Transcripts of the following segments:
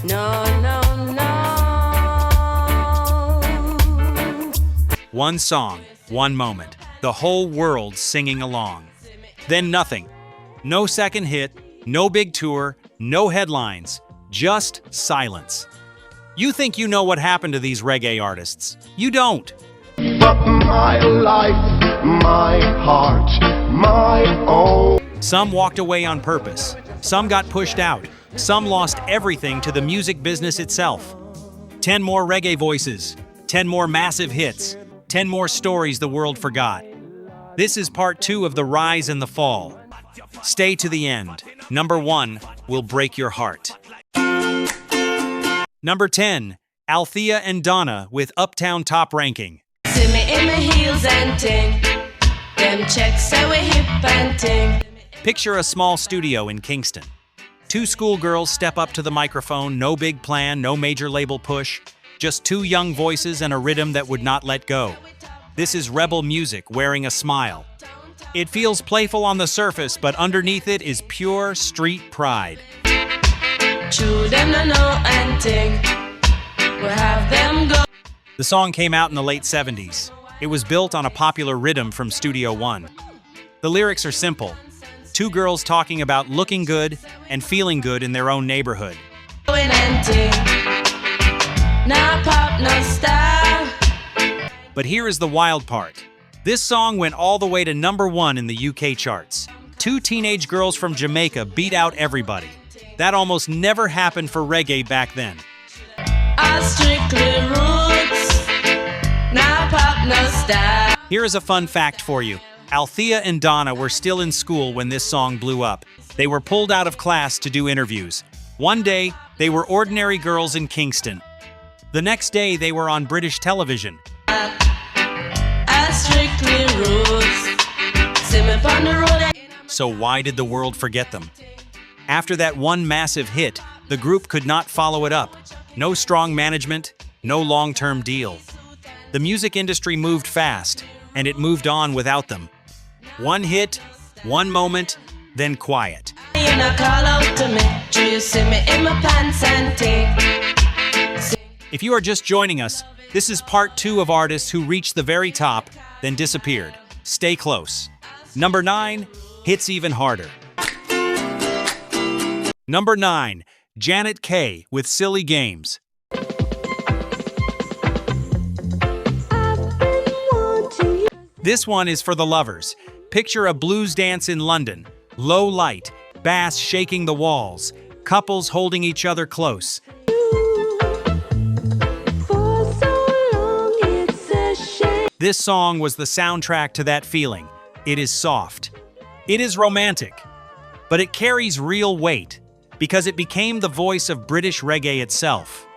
No, no, no. One song, one moment, the whole world singing along. Then nothing. No second hit, no big tour, no headlines, just silence. You think you know what happened to these reggae artists. You don't. But my life, my heart, my own. Some walked away on purpose. Some got pushed out. Some lost everything to the music business itself. 10 more reggae voices, 10 more massive hits, 10 more stories the world forgot. This is part 2 of the rise and the fall. Stay to the end. Number 1 will break your heart. Number 10, Althea and Donna with Uptown Top Ranking. See me in my heels and ting. Them checks say we hip and ting. Picture a small studio in Kingston. 2 schoolgirls step up to the microphone, no big plan, no major label push, just 2 young voices and a rhythm that would not let go. This is rebel music wearing a smile. It feels playful on the surface, but underneath it is pure street pride. True them no know and ting. We have them go. The song came out in the late 70s. It was built on a popular rhythm from Studio One. The lyrics are simple. 2 girls talking about looking good and feeling good in their own neighborhood. Going and ting. Nah pop, no style. But here is the wild part. This song went all the way to number 1 in the UK charts. 2 teenage girls from Jamaica beat out everybody. That almost never happened for reggae back then. I strictly roots. Nah pop, no style. Here is a fun fact for you. Althea and Donna were still in school when this song blew up. They were pulled out of class to do interviews. One day, they were ordinary girls in Kingston. The next day, they were on British television. I strictly roots. See me on the road. So why did the world forget them? After that one massive hit, the group could not follow it up. No strong management, no long-term deal. The music industry moved fast, and it moved on without them. One hit, one moment, then quiet. You not call out to me. Do you see me in my pants and ting? If you are just joining us, this is part 2 of artists who reached the very top, then disappeared. Stay close. Number 9 hits even harder. Number 9, Janet Kay with Silly Games. This one is for the lovers. Picture a blues dance in London. Low light, bass shaking the walls, couples holding each other close. This song was the soundtrack to that feeling. It is soft. It is romantic. But it carries real weight because it became the voice of British reggae itself.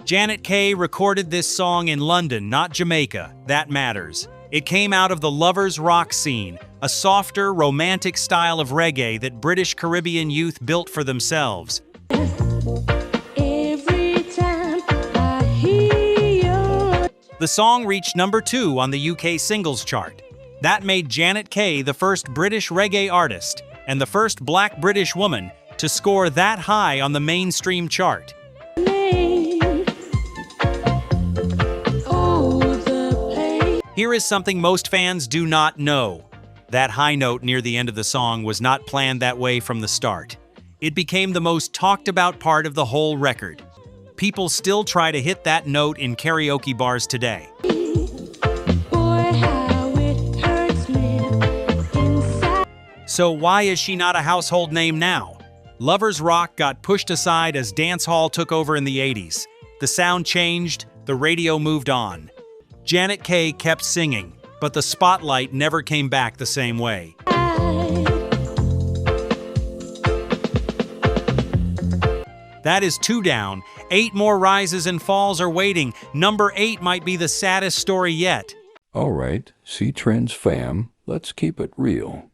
Janet Kay recorded this song in London, not Jamaica. That matters. It came out of the lovers' rock scene, a softer, romantic style of reggae that British Caribbean youth built for themselves. The song reached number 2 on the UK singles chart. That made Janet Kay the first British reggae artist and the first black British woman to score that high on the mainstream chart. Here is something most fans do not know. That high note near the end of the song was not planned that way from the start. It became the most talked about part of the whole record. People still try to hit that note in karaoke bars today. So why is she not a household name now? Lovers rock got pushed aside as dancehall took over in the 80s. The sound changed, the radio moved on. Janet Kay kept singing, but the spotlight never came back the same way. That is 2 down. 8 more rises and falls are waiting. Number 8 might be the saddest story yet. All right, C-Trends fam, let's keep it real.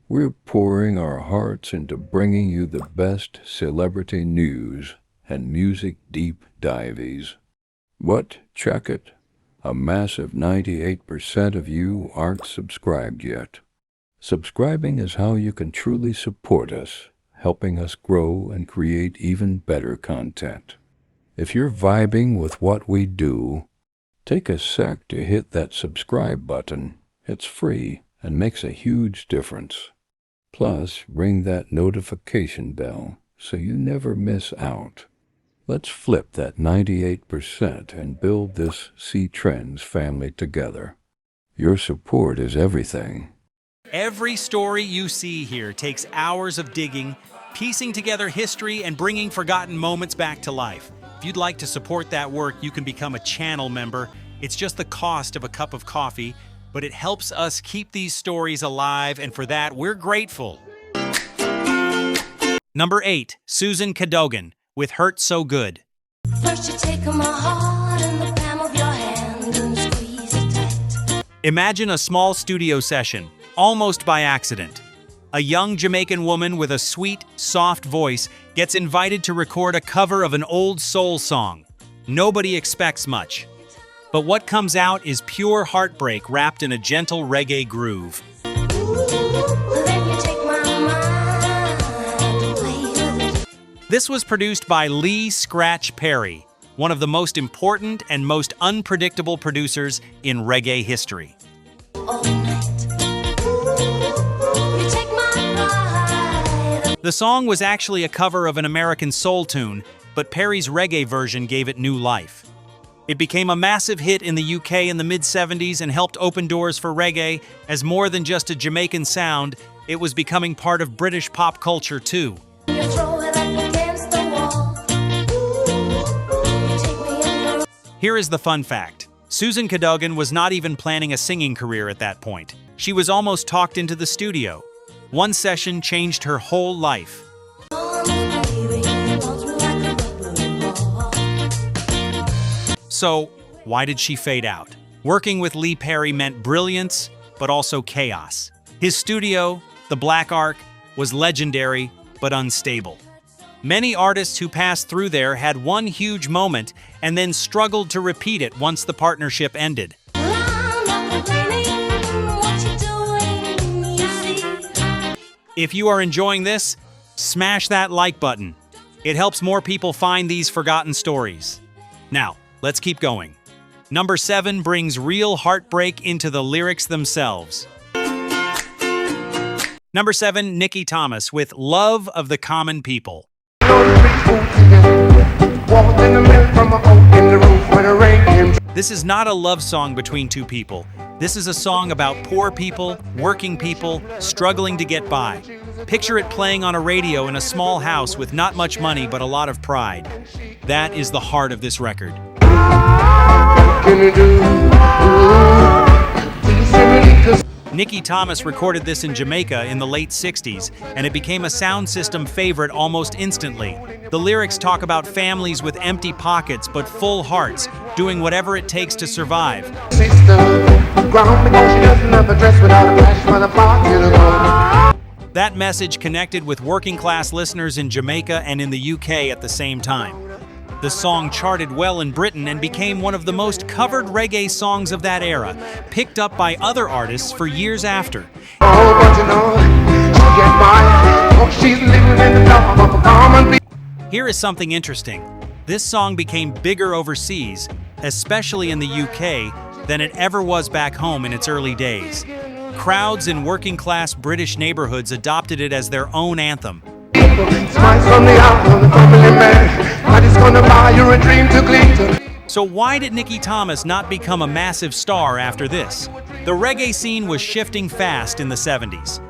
We're pouring our hearts into bringing you the best celebrity news and music deep dives. But check it. A massive 98% of you aren't subscribed yet. Subscribing is how you can truly support us, helping us grow and create even better content. If you're vibing with what we do, take a sec to hit that subscribe button. It's free and makes a huge difference. Plus, ring that notification bell so you never miss out. Let's flip that 98% and build this C Trends family together. Your support is everything. Every story you see here takes hours of digging, piecing together history, and bringing forgotten moments back to life. If you'd like to support that work, you can become a channel member. It's just the cost of a cup of coffee, but it helps us keep these stories alive, and for that, we're grateful. Number 8, Susan Cadogan with Hurt So Good. First you take my heart in the palm of your hand and squeeze it tight. Imagine a small studio session, almost by accident. A young Jamaican woman with a sweet, soft voice gets invited to record a cover of an old soul song. Nobody expects much. But what comes out is pure heartbreak wrapped in a gentle reggae groove. Then you take my mind and play with it. This was produced by Lee Scratch Perry, one of the most important and most unpredictable producers in reggae history. All night. You take my pride. The song was actually a cover of an American soul tune, but Perry's reggae version gave it new life. It became a massive hit in the UK in the mid-70s and helped open doors for reggae. As more than just a Jamaican sound, it was becoming part of British pop culture too. You throw it up against the wall. You take me in your Here is the fun fact. Susan Cadogan was not even planning a singing career at that point. She was almost talked into the studio. One session changed her whole life. arms, baby. You bounce me like a rubber ball. So, why did she fade out? Working with Lee Perry meant brilliance, but also chaos. His studio, the Black Ark, was legendary, but unstable. Many artists who passed through there had one huge moment and then struggled to repeat it once the partnership ended. I'm not complaining. What you doing, you see. If you are enjoying this, smash that like button. It helps more people find these forgotten stories. Now, let's keep going. Number 7 brings real heartbreak into the lyrics themselves. Number 7, Nikki Thomas with Love of the Common People. This is not a love song between two people. This is a song about poor people, working people, struggling to get by. Picture it playing on a radio in a small house with not much money but a lot of pride. That is the heart of this record. Nikki Thomas recorded this in Jamaica in the late 60s, and it became a sound system favorite almost instantly. The lyrics talk about families with empty pockets but full hearts, doing whatever it takes to survive. That message connected with working-class listeners in Jamaica and in the UK at the same time. The song charted well in Britain and became one of the most covered reggae songs of that era, picked up by other artists for years after. Here is something interesting. This song became bigger overseas, especially in the UK, than it ever was back home in its early days. Crowds in working-class British neighborhoods adopted it as their own anthem. So why did Nikki Thomas not become a massive star after this? The reggae scene was shifting fast in the 70s.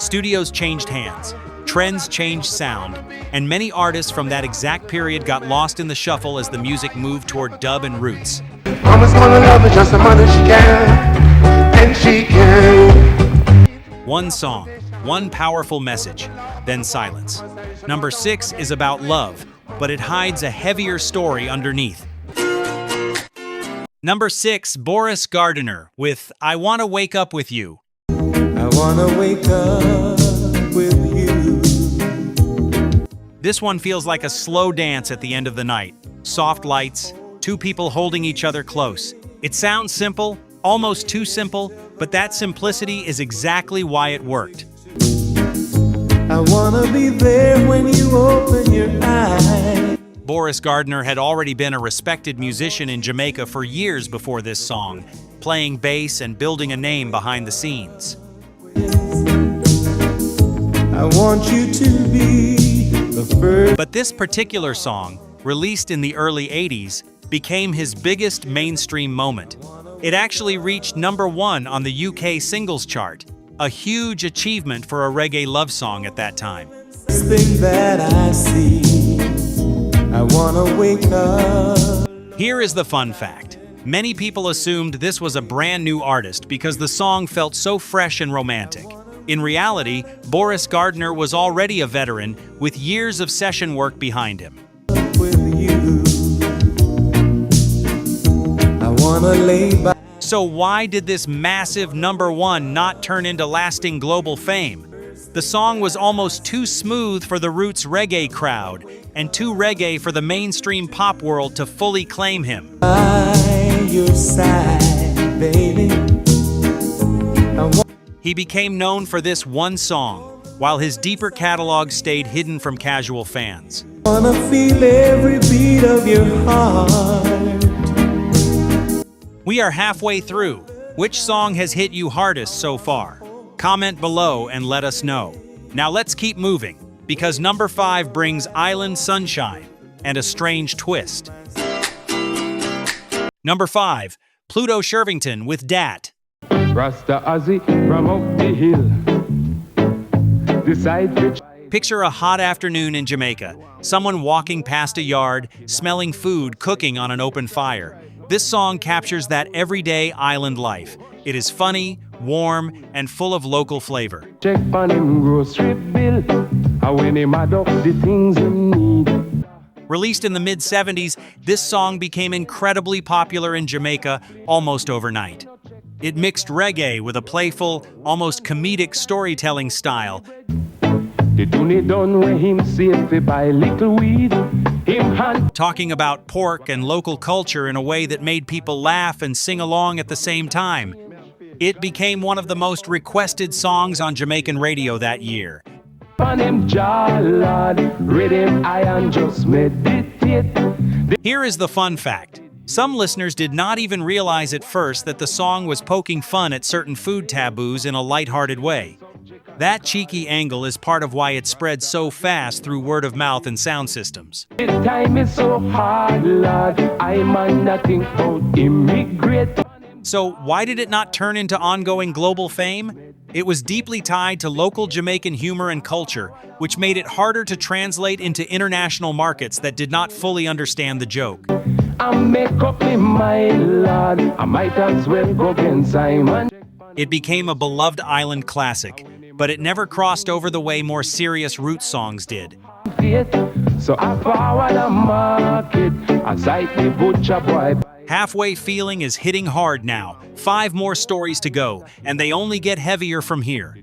Studios changed hands, trends changed sound, and many artists from that exact period got lost in the shuffle as the music moved toward dub and roots. Mama's gonna love her just the mother she can, and she can. One song, one powerful message, then silence. Number 6 is about love, but it hides a heavier story underneath. Number 6, Boris Gardiner with I Wanna Wake Up With You. I wanna wake up with you. This one feels like a slow dance at the end of the night. Soft lights, two people holding each other close. It sounds simple, almost too simple, But that simplicity is exactly why it worked. I wanna be there when you open your eyes. Boris Gardner had already been a respected musician in Jamaica for years before this song, playing bass and building a name behind the scenes. I want you to be the first. But this particular song, released in the early 80s, became his biggest mainstream moment. It actually reached #1 on the UK singles chart, a huge achievement for a reggae love song at that time. Thing that I see, I wanna wake up. Here is the fun fact. Many people assumed this was a brand new artist because the song felt so fresh and romantic. In reality, Boris Gardner was already a veteran with years of session work behind him. With you, I wanna lay by. So why did this massive #1 not turn into lasting global fame? The song was almost too smooth for the roots reggae crowd and too reggae for the mainstream pop world to fully claim him. By your side, baby. He became known for this one song, while his deeper catalog stayed hidden from casual fans. Wanna feel every beat of your heart. We are halfway through. Which song has hit you hardest so far? Comment below and let us know. Now let's keep moving, because #5 brings Island Sunshine and a strange twist. #5, Pluto Shervington with Dat. Rasta Ozzy from up the hill. Decide to Picture a hot afternoon in Jamaica, someone walking past a yard, smelling food cooking on an open fire. This song captures that everyday island life. It is funny, warm, and full of local flavor. check on him grocery bill. How when him add up the things him need. Released in the mid-70s, this song became incredibly popular in Jamaica almost overnight. It mixed reggae with a playful, almost comedic storytelling style. The tune done when him safe fi buy little weed. Him hand Talking about pork and local culture in a way that made people laugh and sing along at the same time. It became one of the most requested songs on Jamaican radio that year. on him jaw, Lord. Rhythm iron just meditate. Here is the fun fact. Some listeners did not even realize at first that the song was poking fun at certain food taboos in a lighthearted way. That cheeky angle is part of why it spread so fast through word of mouth and sound systems. The time is so hard, Lord. I'm on nothing but immigrate. So why did it not turn into ongoing global fame? It was deeply tied to local Jamaican humor and culture, which made it harder to translate into international markets that did not fully understand the joke. I make up my mind, Lord. I might as well go against Simon. It became a beloved island classic, but it never crossed over the way more serious roots songs did. So I forward the market. I sight the butcher boy. Halfway Feeling is hitting hard now. 5 more stories to go, and they only get heavier from here.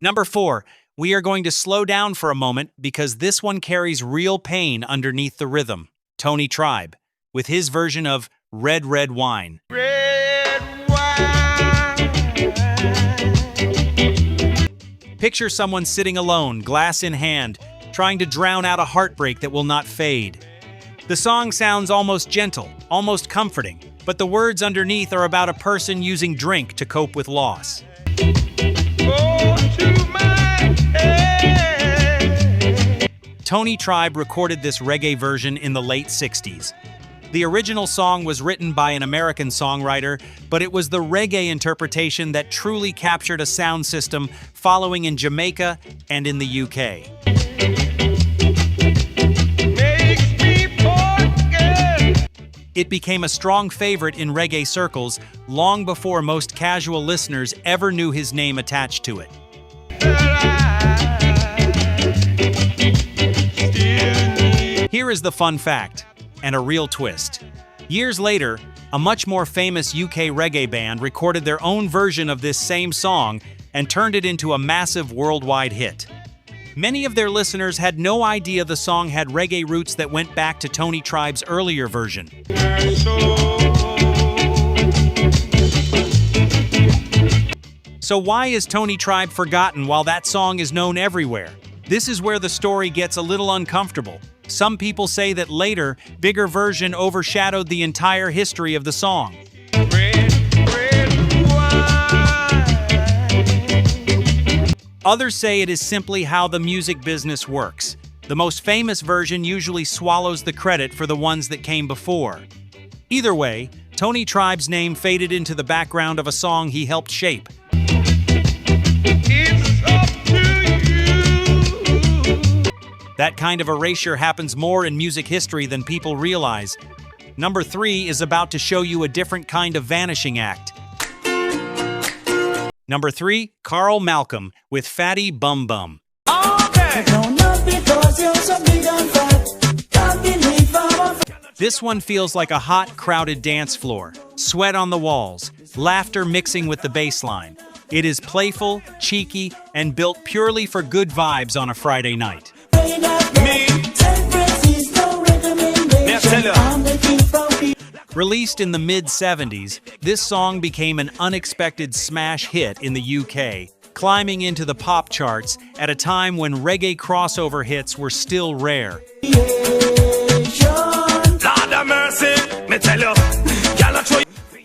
Number 4, we are going to slow down for a moment because this one carries real pain underneath the rhythm. Tony Tribe, with his version of Red Red Wine. Picture someone sitting alone, glass in hand, trying to drown out a heartbreak that will not fade. The song sounds almost gentle, almost comforting, but the words underneath are about a person using drink to cope with loss. Tony Tribe recorded this reggae version in the late 60s. The original song was written by an American songwriter, but it was the reggae interpretation that truly captured a sound system following in Jamaica and in the UK. It became a strong favorite in reggae circles long before most casual listeners ever knew his name attached to it. Here is the fun fact, and a real twist. Years later, a much more famous UK reggae band recorded their own version of this same song and turned it into a massive worldwide hit. Many of their listeners had no idea the song had reggae roots that went back to Tony Tribe's earlier version. So why is Tony Tribe forgotten while that song is known everywhere? This is where the story gets a little uncomfortable. Some people say that later, bigger version overshadowed the entire history of the song. Others say it is simply how the music business works. The most famous version usually swallows the credit for the ones that came before. Either way, Tony Tribe's name faded into the background of a song he helped shape. That kind of erasure happens more in music history than people realize. Number 3 is about to show you a different kind of vanishing act. Number 3, Carl Malcolm with Fatty Bum Bum. This one feels like a hot, crowded dance floor. Sweat on the walls, laughter mixing with the bass line. It is playful, cheeky, and built purely for good vibes on a Friday night. Released in the mid-70s, this song became an unexpected smash hit in the UK, climbing into the pop charts at a time when reggae crossover hits were still rare.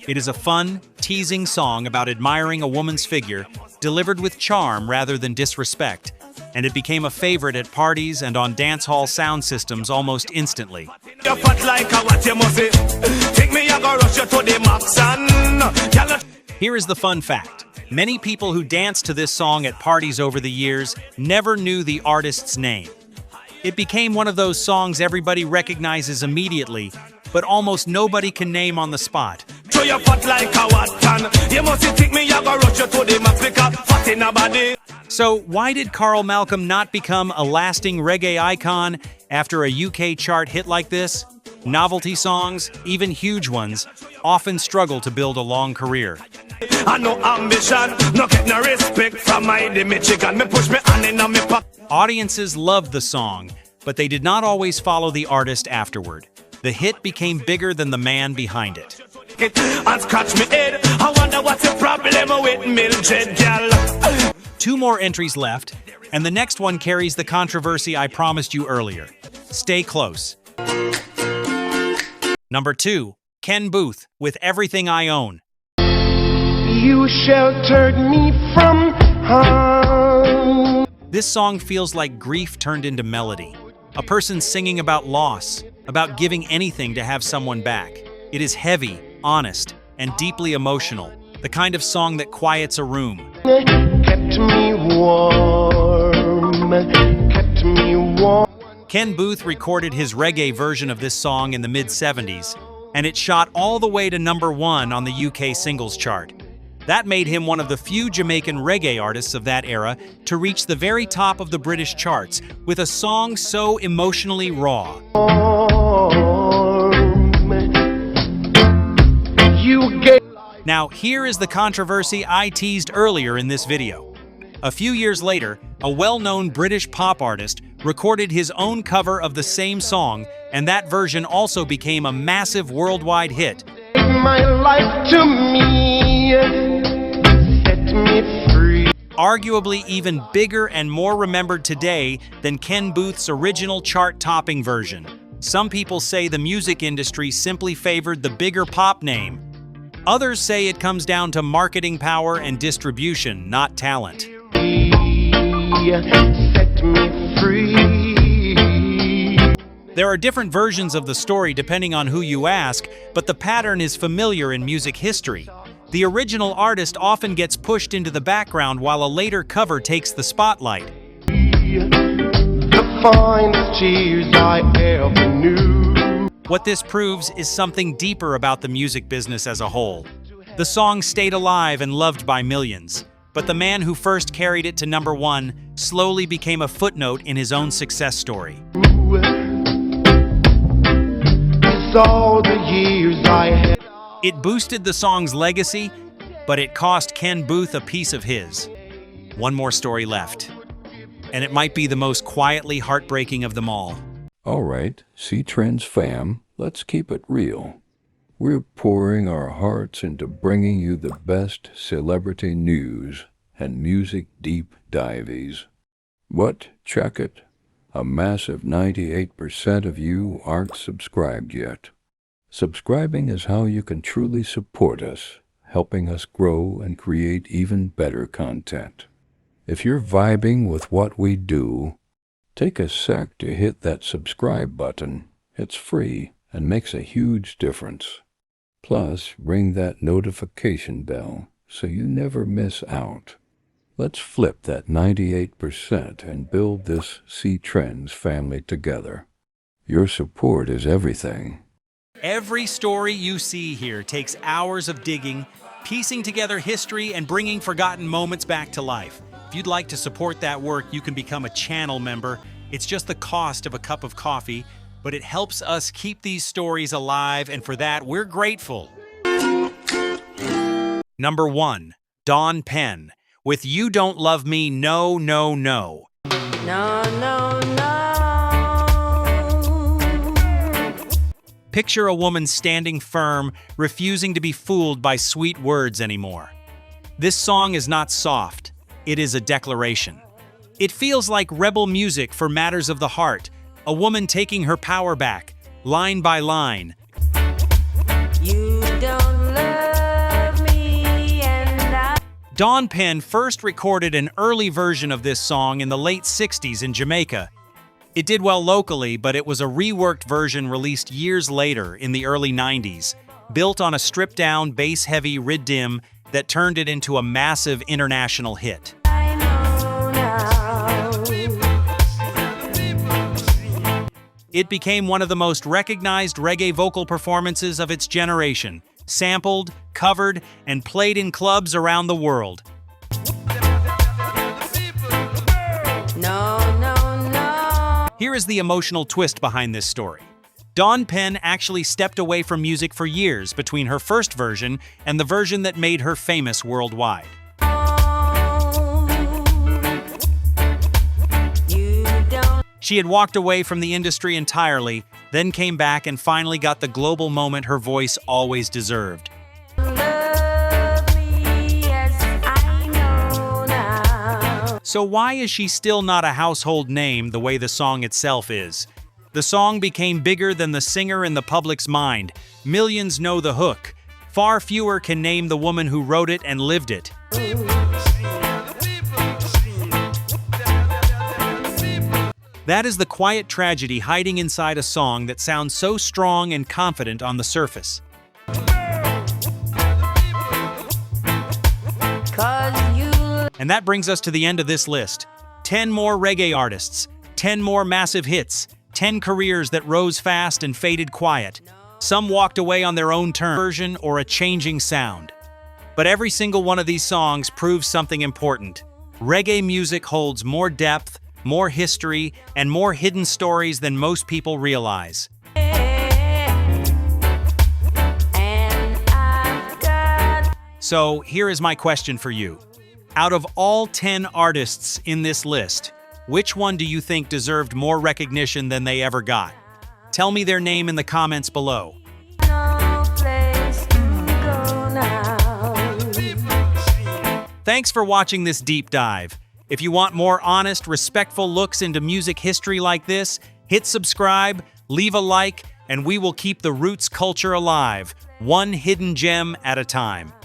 It is a fun, teasing song about admiring a woman's figure, delivered with charm rather than disrespect, and it became a favorite at parties and on dance hall sound systems almost instantly. Here is the fun fact. Many people who danced to this song at parties over the years never knew the artist's name. It became one of those songs everybody recognizes immediately, but almost nobody can name on the spot. So why did Carl Malcolm not become a lasting reggae icon after a UK chart hit like this? Novelty songs, even huge ones, often struggle to build a long career. Audiences loved the song, but they did not always follow the artist afterward. The hit became bigger than the man behind it. Two more entries left, and the next one carries the controversy I promised you earlier. Stay close. Number 2, Ken Booth with Everything I Own. You sheltered me from harm. This song feels like grief turned into melody. A person singing about loss, about giving anything to have someone back. It is heavy, honest, and deeply emotional. The kind of song that quiets a room. Kept me warm, kept me warm. Ken Booth recorded his reggae version of this song in the mid-70s, and it shot all the way to number 1 on the UK singles chart. That made him one of the few Jamaican reggae artists of that era to reach the very top of the British charts with a song so emotionally raw. Now, here is the controversy I teased earlier in this video. A few years later, a well-known British pop artist recorded his own cover of the same song, and that version also became a massive worldwide hit. My life to me, set me free. Arguably even bigger and more remembered today than Ken Booth's original chart-topping version. Some people say the music industry simply favored the bigger pop name. Others say it comes down to marketing power and distribution, not talent. Set me free. There are different versions of the story depending on who you ask, but the pattern is familiar in music history. The original artist often gets pushed into the background while a later cover takes the spotlight. The finest tears I ever knew. What this proves is something deeper about the music business as a whole. The song stayed alive and loved by millions, but the man who first carried it to number 1 slowly became a footnote in his own success story. It's all the years I had. It boosted the song's legacy, but it cost Ken Booth a piece of his. One more story left, and it might be the most quietly heartbreaking of them all. All right, C-Trends fam, let's keep it real. We're pouring our hearts into bringing you the best celebrity news and music deep dives. But check it. A massive 98% of you aren't subscribed yet. Subscribing is how you can truly support us, helping us grow and create even better content. If you're vibing with what we do, take a sec to hit that subscribe button. It's free and makes a huge difference. Plus, ring that notification bell so you never miss out. Let's flip that 98% and build this C Trends family together. Your support is everything. Every story you see here takes hours of digging, piecing together history, and bringing forgotten moments back to life. If you'd like to support that work, you can become a channel member. It's just the cost of a cup of coffee, but it helps us keep these stories alive, and for that, we're grateful. Number 1, Dawn Penn, with You Don't Love Me, No, No, No. No, no, no. Picture a woman standing firm, refusing to be fooled by sweet words anymore. This song is not soft, it is a declaration. It feels like rebel music for matters of the heart, a woman taking her power back, line by line. You don't love me and I... Dawn Penn first recorded an early version of this song in the late 60s in Jamaica. It did well locally, but it was a reworked version released years later in the early 90s, built on a stripped-down, bass-heavy riddim that turned it into a massive international hit. I know now. It became one of the most recognized reggae vocal performances of its generation, sampled, covered, and played in clubs around the world. No, no, no. Here is the emotional twist behind this story. Dawn Penn actually stepped away from music for years between her first version and the version that made her famous worldwide. You don't She had walked away from the industry entirely, then came back and finally got the global moment her voice always deserved. love me as I know now. So why is she still not a household name the way the song itself is? The song became bigger than the singer in the public's mind. Millions know the hook. Far fewer can name the woman who wrote it and lived it. That is the quiet tragedy hiding inside a song that sounds so strong and confident on the surface. 'Cause you And that brings us to the end of this list. 10 more reggae artists, 10 more massive hits, 10 careers that rose fast and faded quiet. Some walked away on their own terms, version or a changing sound. But every single one of these songs proves something important. Reggae music holds more depth, more history, and more hidden stories than most people realize. and I've got So here is my question for you. Out of all 10 artists in this list, which one do you think deserved more recognition than they ever got? Tell me their name in the comments below. no place to go now. Thanks for watching this deep dive. If you want more honest, respectful looks into music history like this, hit subscribe, leave a like, and we will keep the roots culture alive, one hidden gem at a time.